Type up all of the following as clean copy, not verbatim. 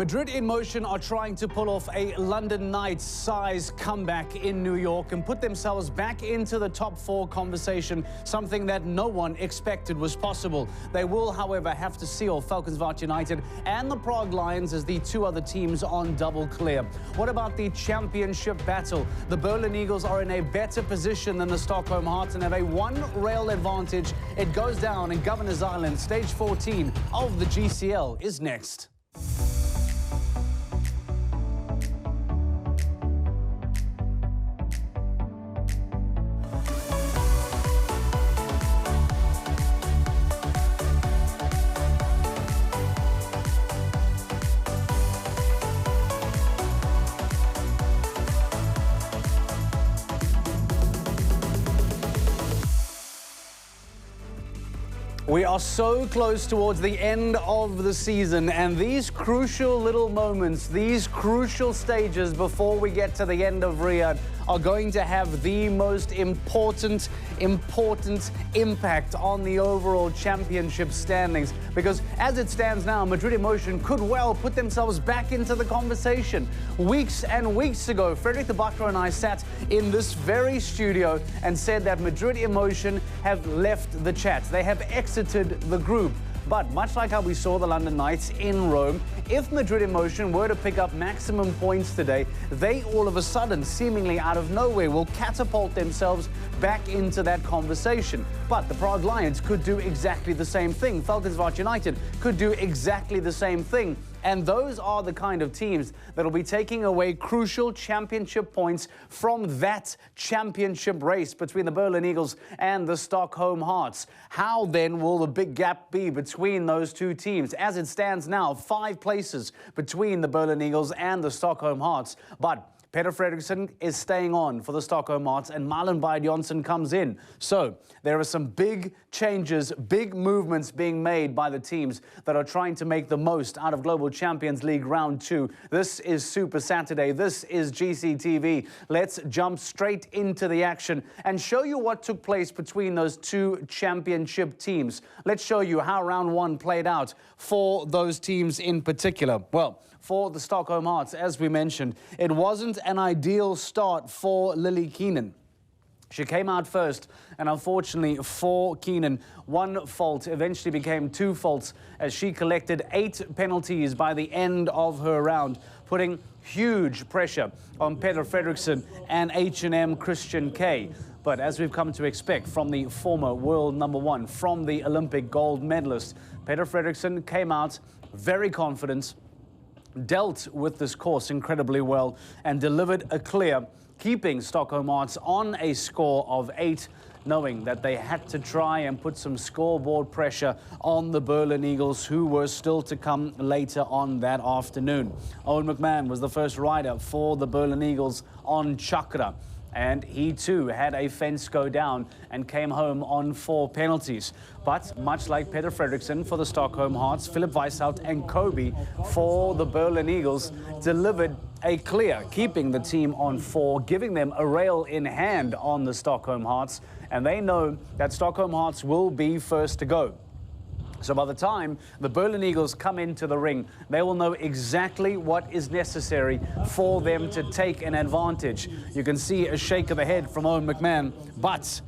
Madrid in Motion are trying to pull off a London Knights-size comeback in New York and put themselves back into the top four conversation, something that no one expected was possible. They will, however, have to seal Falkensvaart United and the Prague Lions as the two other teams on double clear. What about the championship battle? The Berlin Eagles are in a better position than the Stockholm Hearts and have a one-rail advantage. It goes down in Governor's Island. Stage 14 of the GCL is next. We are so close towards the end of the season, and these crucial little moments, these crucial stages before we get to the end of Riyadh are going to have the most important impact on the overall championship standings. Because as it stands now, Madrid in Motion could well put themselves back into the conversation. Weeks and weeks ago, Frederick the Butler and I sat in this very studio and said that Madrid in Motion have left the chat. They have exited the group. But much like how we saw the London Knights in Rome, if Madrid in Motion were to pick up maximum points today, they all of a sudden, seemingly out of nowhere, will catapult themselves back into that conversation. But the Prague Lions could do exactly the same thing. Falkensvaart United could do exactly the same thing. And those are the kind of teams that will be taking away crucial championship points from that championship race between the Berlin Eagles and the Stockholm Hearts. How then will the big gap be between those two teams? As it stands now, 5 places between the Berlin Eagles and the Stockholm Hearts. But Peter Fredriksson is staying on for the Stockholm Hearts and Marlon Bayard-Jonsson comes in. So there are some big changes, big movements being made by the teams that are trying to make the most out of Global Champions League Round 2. This is Super Saturday. This is GCTV. Let's jump straight into the action and show you what took place between those two championship teams. Let's show you how Round 1 played out for those teams in particular. Well, for the Stockholm Hearts, as we mentioned, it wasn't an ideal start for Lily Keenan. She came out first, and unfortunately for Keenan, one fault eventually became 2 faults as she collected 8 penalties by the end of her round, putting huge pressure on Peter Fredriksson and H&M Christian K. But as we've come to expect from the former world #1, from the Olympic gold medalist, Peter Fredriksson came out very confident, dealt with this course incredibly well and delivered a clear, keeping Stockholm Hearts on a score of 8, knowing that they had to try and put some scoreboard pressure on the Berlin Eagles, who were still to come later on that afternoon. Owen McMahon was the first rider for the Berlin Eagles on Chakra, and he too had a fence go down and came home on 4 penalties. But much like Peter Fredriksson for the Stockholm Hearts, Philip Weishout and Kobe for the Berlin Eagles delivered a clear, keeping the team on 4, giving them a rail in hand on the Stockholm Hearts. And they know that Stockholm Hearts will be first to go. So by the time the Berlin Eagles come into the ring, they will know exactly what is necessary for them to take an advantage. You can see a shake of the head from Owen McMahon, but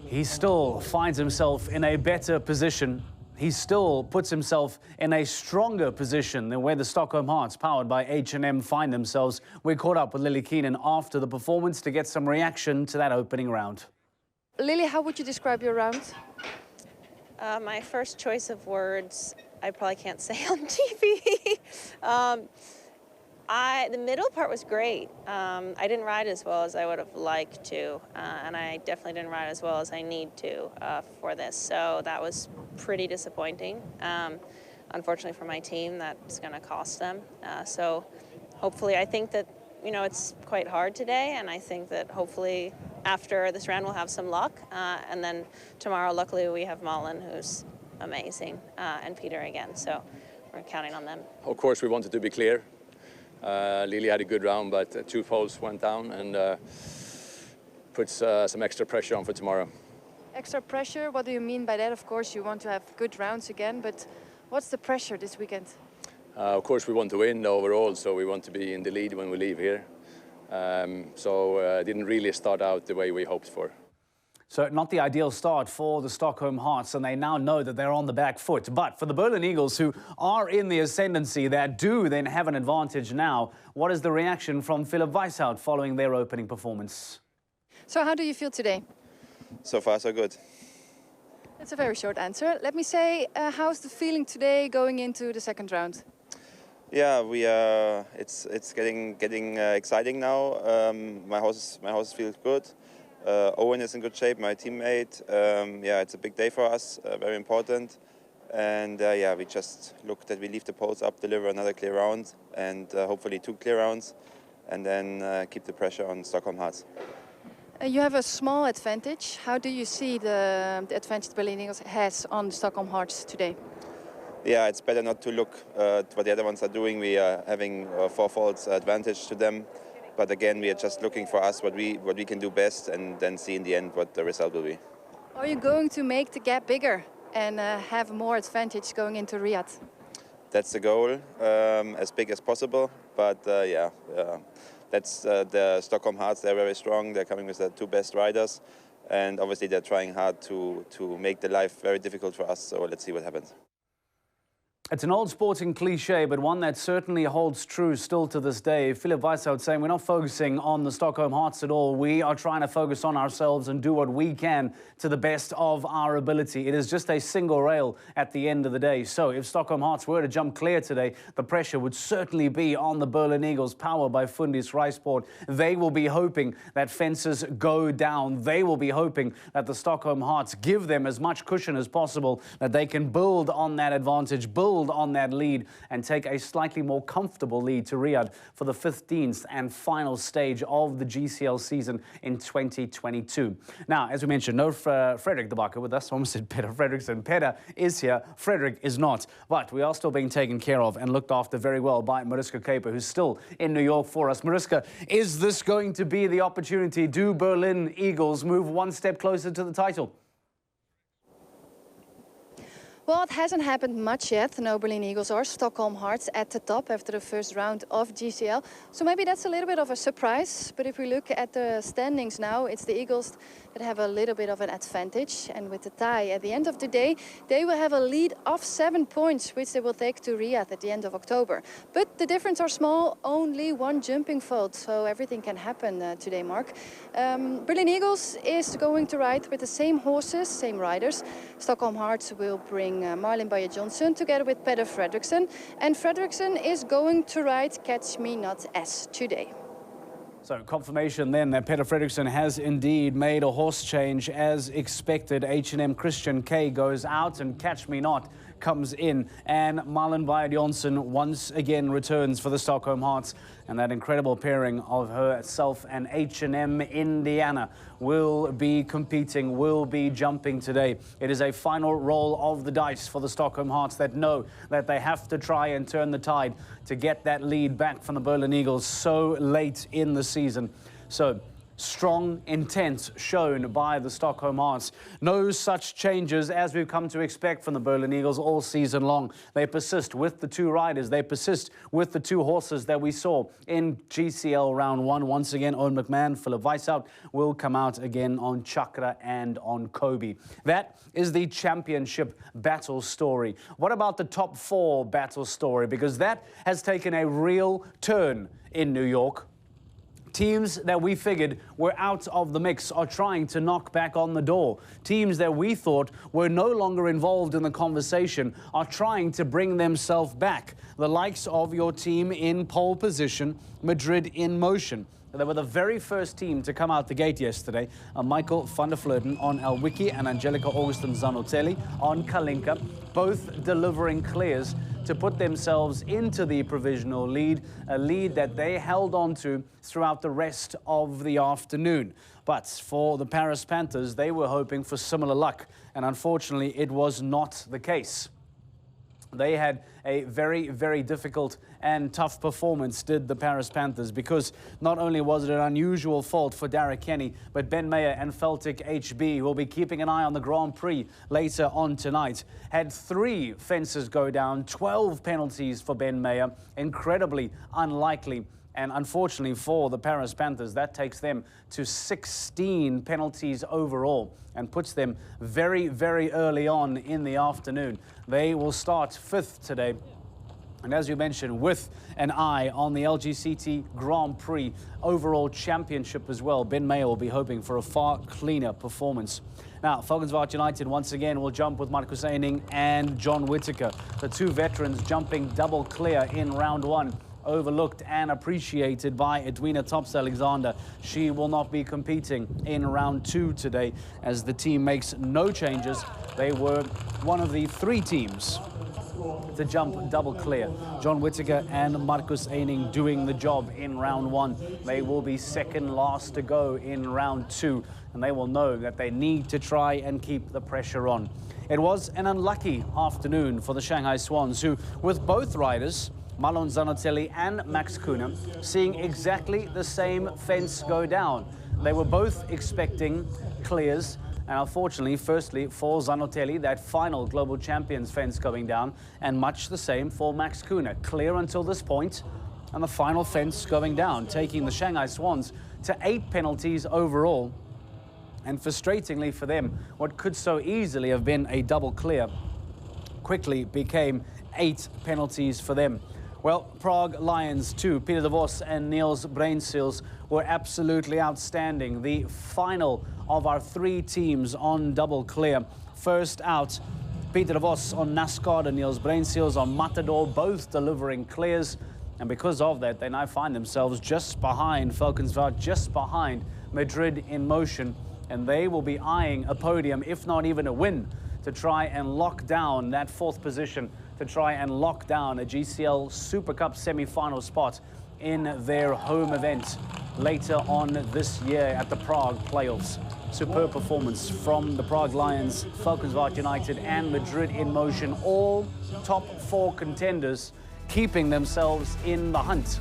he still finds himself in a better position. He still puts himself in a stronger position than where the Stockholm Hearts, powered by H&M, find themselves. We caught up with Lily Keenan after the performance to get some reaction to that opening round. Lily, how would you describe your round? My first choice of words, I probably can't say on TV. The middle part was great. I didn't ride as well as I would have liked to, and I definitely didn't ride as well as I need to for this. So that was pretty disappointing. Unfortunately for my team, that's going to cost them. So hopefully, I think that, you know, it's quite hard today, and I think that hopefully after this round we'll have some luck, and then tomorrow luckily we have Malin, who's amazing, and Peter again, so we're counting on them. Of course we wanted to be clear. Lily had a good round, but 2 faults went down and puts some extra pressure on for tomorrow. Extra pressure, what do you mean by that? Of course you want to have good rounds again, but what's the pressure this weekend? Of course, we want to win overall, so we want to be in the lead when we leave here. So didn't really start out the way we hoped for. So not the ideal start for the Stockholm Hearts, and they now know that they're on the back foot. But for the Berlin Eagles, who are in the ascendancy, that do then have an advantage now, what is the reaction from Philipp Weishout following their opening performance? So how do you feel today? So far, so good. That's a very short answer. Let me say, how's the feeling today going into the second round? Yeah, it's getting exciting now. My horses feel good. Owen is in good shape, my teammate. Yeah, it's a big day for us, very important. And yeah, we just look that we leave the poles up, deliver another clear round, and hopefully 2 clear rounds, and then keep the pressure on Stockholm Hearts. You have a small advantage. How do you see the advantage Berlin Eagles has on Stockholm Hearts today? Yeah, it's better not to look at what the other ones are doing. We are having 4 faults advantage to them. But again, we are just looking for us what we can do best, and then see in the end what the result will be. Are you going to make the gap bigger and have more advantage going into Riyadh? That's the goal, as big as possible. But yeah, that's the Stockholm Hearts. They're very strong. They're coming with the 2 best riders, and obviously they're trying hard to make the life very difficult for us. So let's see what happens. It's an old sporting cliche, but one that certainly holds true still to this day. Philipp Weishout saying we're not focusing on the Stockholm Hearts at all. We are trying to focus on ourselves and do what we can to the best of our ability. It is just a single rail at the end of the day. So if Stockholm Hearts were to jump clear today, the pressure would certainly be on the Berlin Eagles, powered by Fundis Reisport. They will be hoping that fences go down. They will be hoping that the Stockholm Hearts give them as much cushion as possible, that they can build on that advantage, build on that lead, and take a slightly more comfortable lead to Riyadh for the 15th and final stage of the GCL season in 2022. Now, as we mentioned, no Fredrik De Backer with us. I almost said Peter Fredriksson. Peter is here, Fredrik is not. But we are still being taken care of and looked after very well by Mariska Kaper, who's still in New York for us. Mariska, is this going to be the opportunity? Do Berlin Eagles move one step closer to the title? Well, it hasn't happened much yet. No Berlin Eagles or Stockholm Hearts at the top after the first round of GCL. So maybe that's a little bit of a surprise. But if we look at the standings now, it's the Eagles that have a little bit of an advantage. And with the tie at the end of the day, they will have a lead of 7 points, which they will take to Riyadh at the end of October. But the difference are small, only 1 jumping fault. So everything can happen today, Mark. Berlin Eagles is going to ride with the same horses, same riders. Stockholm Hearts will bring Marlin Bayer-Johnson together with Peter Fredriksson. And Fredriksson is going to ride Catch Me Not S today. So confirmation then that Peter Fredriksson has indeed made a horse change as expected. H&M Christian K goes out and Catch Me Not comes in, and Marlin Bayer-Johnson once again returns for the Stockholm Hearts, and that incredible pairing of herself and H&M Indiana will be competing, will be jumping today. It is a final roll of the dice for the Stockholm Hearts that know that they have to try and turn the tide to get that lead back from the Berlin Eagles so late in the season. So strong intent shown by the Stockholm Hearts. No such changes as we've come to expect from the Berlin Eagles all season long. They persist with the 2 riders. They persist with the 2 horses that we saw in GCL round 1. Once again, Owen McMahon, Philipp Weishout will come out again on Chakra and on Kobe. That is the championship battle story. What about the top 4 battle story? Because that has taken a real turn in New York. Teams that we figured were out of the mix are trying to knock back on the door. Teams that we thought were no longer involved in the conversation are trying to bring themselves back. The likes of your team in pole position, Madrid in motion. They were the very first team to come out the gate yesterday. Michael van der Vleuten on Elwicki and Angelica Augustin Zanotelli on Kalinka, both delivering clears to put themselves into the provisional lead, a lead that they held on to throughout the rest of the afternoon. But for the Paris Panthers, they were hoping for similar luck, and unfortunately it was not the case. They had a very, very difficult and tough performance, did the Paris Panthers, because not only was it an unusual fault for Derek Kenny, but Ben Meyer and Feltic HB, who will be keeping an eye on the Grand Prix later on tonight, had 3 fences go down, 12 penalties for Ben Meyer, incredibly unlikely. And unfortunately for the Paris Panthers, that takes them to 16 penalties overall and puts them very, very early on in the afternoon. They will start 5th today. And as you mentioned, with an eye on the LGCT Grand Prix overall championship as well, Ben Meyer will be hoping for a far cleaner performance. Now, Valkenswaard United once again will jump with Marcus Eining and John Whittaker, the 2 veterans jumping double clear in round 1. Overlooked and appreciated by Edwina Tops-Alexander. She will not be competing in round 2 today as the team makes no changes. They were one of the 3 teams to jump double clear. John Whittaker and Marcus Eining doing the job in round 1. They will be second last to go in round 2, and they will know that they need to try and keep the pressure on. It was an unlucky afternoon for the Shanghai Swans, who, with both riders, Malon Zanotelli and Max Kuhne, seeing exactly the same fence go down. They were both expecting clears, and unfortunately, firstly, for Zanotelli, that final Global Champions fence going down, and much the same for Max Kuhne. Clear until this point, and the final fence going down, taking the Shanghai Swans to 8 penalties overall. And frustratingly for them, what could so easily have been a double clear quickly became 8 penalties for them. Well, Prague Lions too, Peter de Vos and Niels Bruynseels were absolutely outstanding. The final of our 3 teams on double clear. First out, Peter de Vos on NASCAR and Niels Bruynseels on Matador, both delivering clears. And because of that, they now find themselves just behind Valkenswaard, just behind Madrid in Motion. And they will be eyeing a podium, if not even a win, to try and lock down that 4th position, to try and lock down a GCL Super Cup semi-final spot in their home event later on this year at the Prague playoffs. Superb performance from the Prague Lions, Valkenswaard United and Madrid in Motion, all top 4 contenders keeping themselves in the hunt.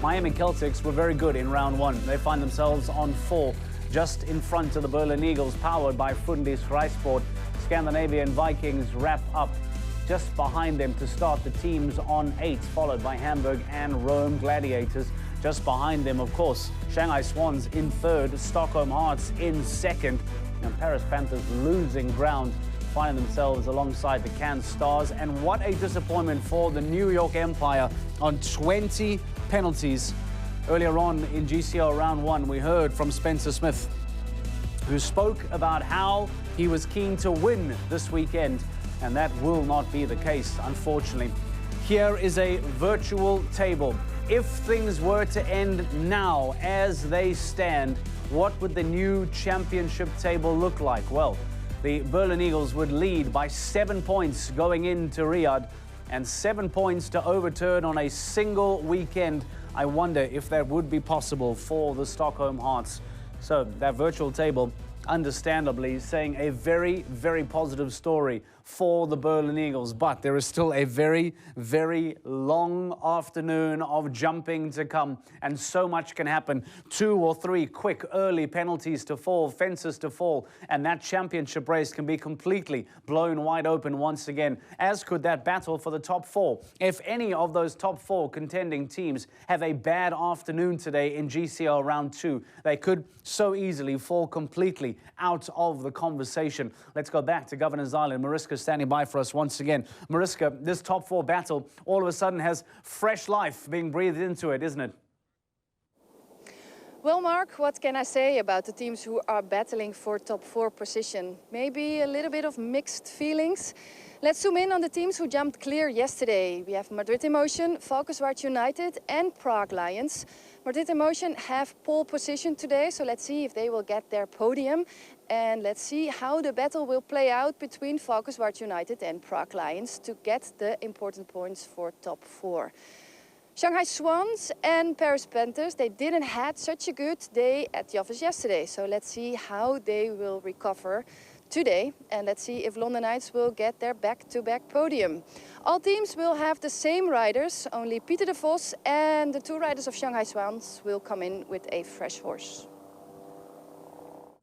Miami Celtics were very good in round 1. They find themselves on 4, just in front of the Berlin Eagles, powered by Fundis Freisport. Scandinavian Vikings wrap up just behind them to start the teams on 8, followed by Hamburg and Rome Gladiators. Just behind them, of course, Shanghai Swans in 3rd, Stockholm Hearts in 2nd, and Paris Panthers losing ground, finding themselves alongside the Cannes Stars. And what a disappointment for the New York Empire on 20 penalties. Earlier on in GCL round 1, we heard from Spencer Smith, who spoke about how he was keen to win this weekend. And that will not be the case, unfortunately. Here is a virtual table. If things were to end now as they stand, what would the new championship table look like? Well, the Berlin Eagles would lead by 7 points going into Riyadh, and 7 points to overturn on a single weekend. I wonder if that would be possible for the Stockholm Hearts. So that virtual table, understandably, saying a very, very positive story for the Berlin Eagles, but there is still a very, very long afternoon of jumping to come, and so much can happen. 2 or 3 quick early penalties to fall, fences to fall, and that championship race can be completely blown wide open once again, as could that battle for the top 4. If any of those top 4 contending teams have a bad afternoon today in GCL round 2, they could so easily fall completely out of the conversation. Let's go back to Governor's Island. Mariska standing by for us once again. Mariska, this top 4 battle all of a sudden has fresh life being breathed into it, isn't it? Well, Mark, what can I say about the teams who are battling for top 4 position? Maybe a little bit of mixed feelings. Let's zoom in on the teams who jumped clear yesterday. We have Madrid in Motion, Valkenswaard United and Prague Lions. Madrid in Motion have pole position today, so let's see if they will get their podium. And let's see how the battle will play out between Valkenswaard United and Prague Lions to get the important points for top 4. Shanghai Swans and Paris Panthers, they didn't have such a good day at the office yesterday. So let's see how they will recover today. And let's see if London Knights will get their back-to-back podium. All teams will have the same riders, only Pieter de Vos and the 2 riders of Shanghai Swans will come in with a fresh horse.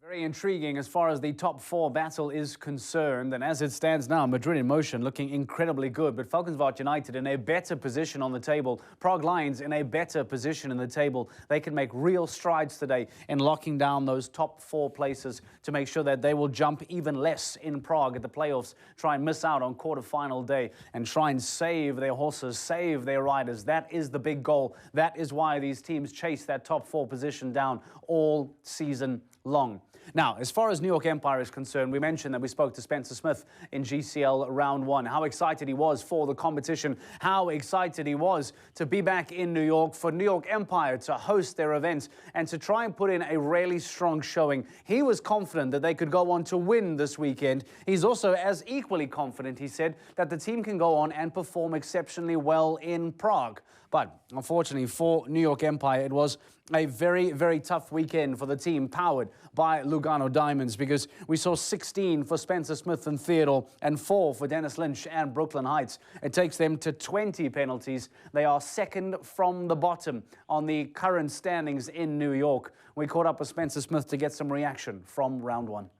Very intriguing as far as the top 4 battle is concerned, and as it stands now, Madrid in Motion looking incredibly good, but Valkenswaard United in a better position on the table, Prague Lions in a better position in the table. They can make real strides today in locking down those top 4 places to make sure that they will jump even less in Prague at the playoffs, try and miss out on quarter-final day and try and save their horses, save their riders. That is the big goal. That is why these teams chase that top 4 position down all season long. Now, as far as New York Empire is concerned, we mentioned that we spoke to Spencer Smith in GCL Round 1, how excited he was for the competition, how excited he was to be back in New York, for New York Empire to host their event and to try and put in a really strong showing. He was confident that they could go on to win this weekend. He's also as equally confident, he said, that the team can go on and perform exceptionally well in Prague. But unfortunately for New York Empire, it was a very, very tough weekend for the team powered by Lugano Diamonds, because we saw 16 for Spencer Smith and Theodore and 4 for Dennis Lynch and Brooklyn Heights. It takes them to 20 penalties. They are second from the bottom on the current standings in New York. We caught up with Spencer Smith to get some reaction from Round 1.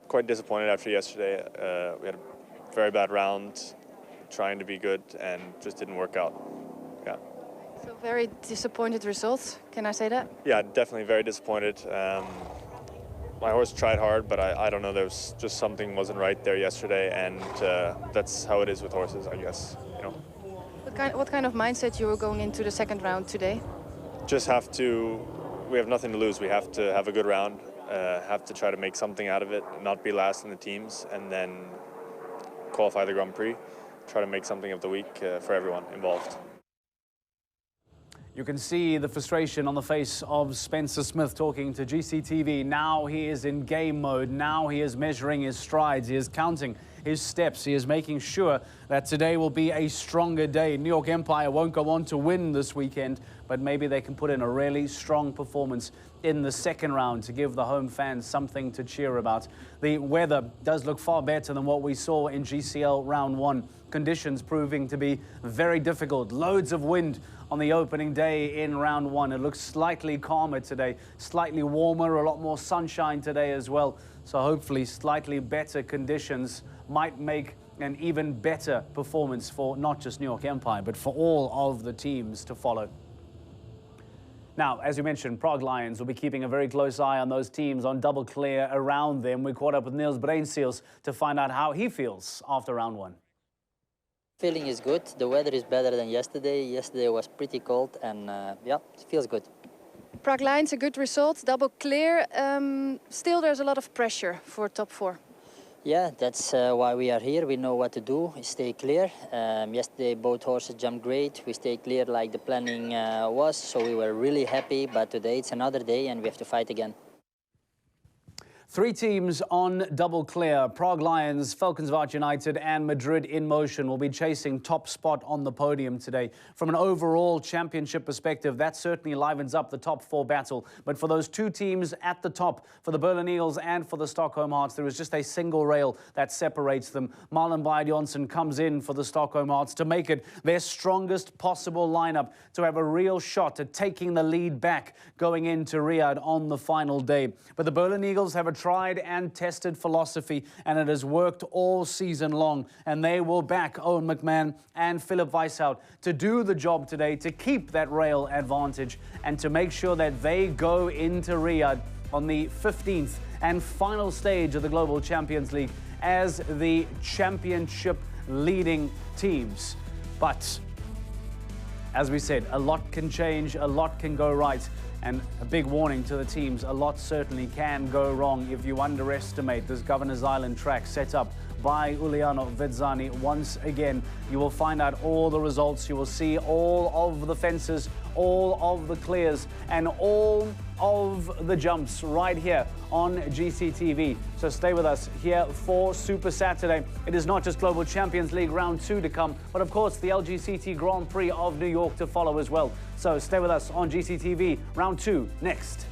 Quite disappointed after yesterday. We had a very bad round, trying to be good, and just didn't work out. Yeah. So very disappointed results, can I say that? Yeah, definitely very disappointed. My horse tried hard, but I don't know, there was just something wasn't right there yesterday, and that's how it is with horses, I guess. You know. What kind of mindset you were going into the second round today? Just we have nothing to lose. We have to have a good round, have to try to make something out of it, not be last in the teams, and then qualify the Grand Prix, try to make something of the week for everyone involved. You can see the frustration on the face of Spencer Smith talking to GCTV. Now he is in game mode. Now he is measuring his strides. He is counting his steps. He is making sure that today will be a stronger day. New York Empire won't go on to win this weekend, but maybe they can put in a really strong performance in the second round to give the home fans something to cheer about. The weather does look far better than what we saw in GCL Round 1. Conditions proving to be very difficult. Loads of wind on the opening day in Round 1. It looks slightly calmer today, slightly warmer, a lot more sunshine today as well. So hopefully slightly better conditions might make an even better performance for not just New York Empire, but for all of the teams to follow. Now, as you mentioned, Prague Lions will be keeping a very close eye on those teams on double clear around them. We caught up with Niels Breinseels to find out how he feels after Round 1. Feeling is good. The weather is better than yesterday. Yesterday was pretty cold, and yeah, it feels good. Prague Lions, a good result, double clear. Still, there's a lot of pressure for top 4. Yeah, that's why we are here. We know what to do. We stay clear. Yesterday, both horses jumped great. We stayed clear like the planning was, so we were really happy. But today, it's another day, and we have to fight again. 3 teams on double clear. Prague Lions, Valkenswaard United and Madrid in Motion will be chasing top spot on the podium today. From an overall championship perspective, that certainly livens up the top 4 battle. But for those 2 teams at the top, for the Berlin Eagles and for the Stockholm Hearts, there is just a single rail that separates them. Marlon Bayard-Jonsson comes in for the Stockholm Hearts to make it their strongest possible lineup, to have a real shot at taking the lead back going into Riyadh on the final day. But the Berlin Eagles have a tried and tested philosophy, and it has worked all season long, and they will back Owen McMahon and Philip Weishout to do the job today, to keep that rail advantage and to make sure that they go into Riyadh on the 15th and final stage of the Global Champions League as the championship leading teams. But as we said, a lot can change, a lot can go right. And a big warning to the teams, a lot certainly can go wrong if you underestimate this Governor's Island track set up by Uliano Vedzani. Once again, you will find out all the results. You will see all of the fences, all of the clears, and all of the jumps right here on GCTV. So stay with us here for Super Saturday. It is not just Global Champions League Round 2 to come, but of course the LGCT Grand Prix of New York to follow as well. So stay with us on GCTV Round 2 next.